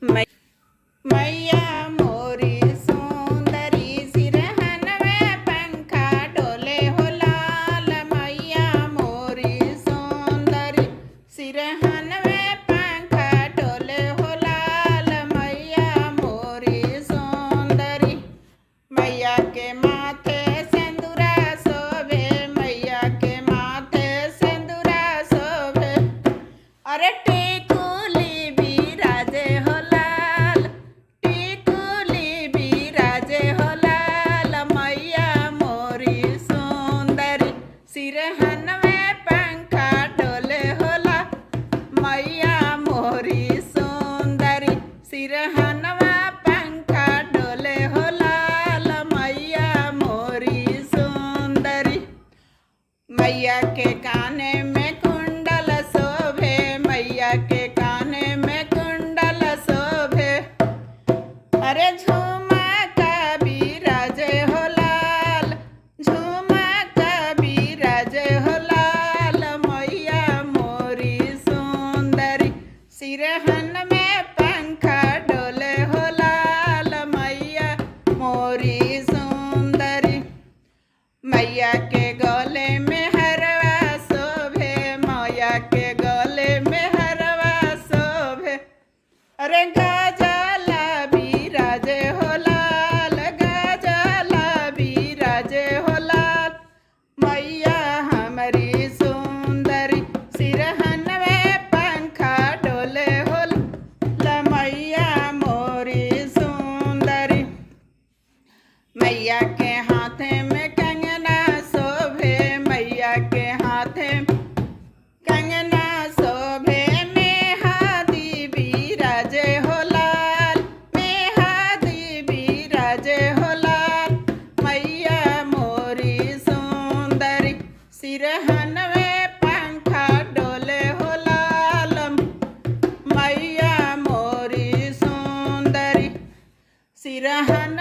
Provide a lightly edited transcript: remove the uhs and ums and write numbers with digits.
मै- मैया मोरी सुंदरी सिरहन में पंखा डोले हो लाल। मैया मोरी सुंदरी सिरहन में पंखा डोले हो लाल। मैया मोरी सुंदरी मैया के माथे सिंदूरा शोभे। मैया के माथे सिंदूरा शोभे। अरे टिकुली बिराजे हो लाल। टिकुली बिराजे हो लाल। मैया मोरी सुंदरी सिरहन में पंखा डोले हो लाल। मैया मोरी सुंदरी सिरहन में पंखा डोले हो लाल। मैया मोरी सुंदरी मैया के काने में कुंडल शोभे। मैया के काने में कुंडल शोभे। अरे झुमका बिराजे हो लाल। झुमका बिराजे हो लाल। मैया मोरी सुंदरी सिरहन में पंखा डोले हो लाल। मैया मोरी सुंदरी मैया के गले में हरवा शोभे। मैया के गले में हरवा शोभे। अरे गजला बिराजे हो लाल। गजला बिराजे हो लाल। मैया हमारी सुंदरी सिरहन में पंखा डोले हो लाल। मैया मोरी सुंदरी मैया के हाथे में कंगना शोभे। मैया के हाथे कंगना शोभे। मेहंदी बिराजे हो लाल। मेहंदी बिराजे हो लाल। मैया मोरी सुंदरी सिरहन में पंखा डोले हो लाल। मैया मोरी सुंदरी सिरहन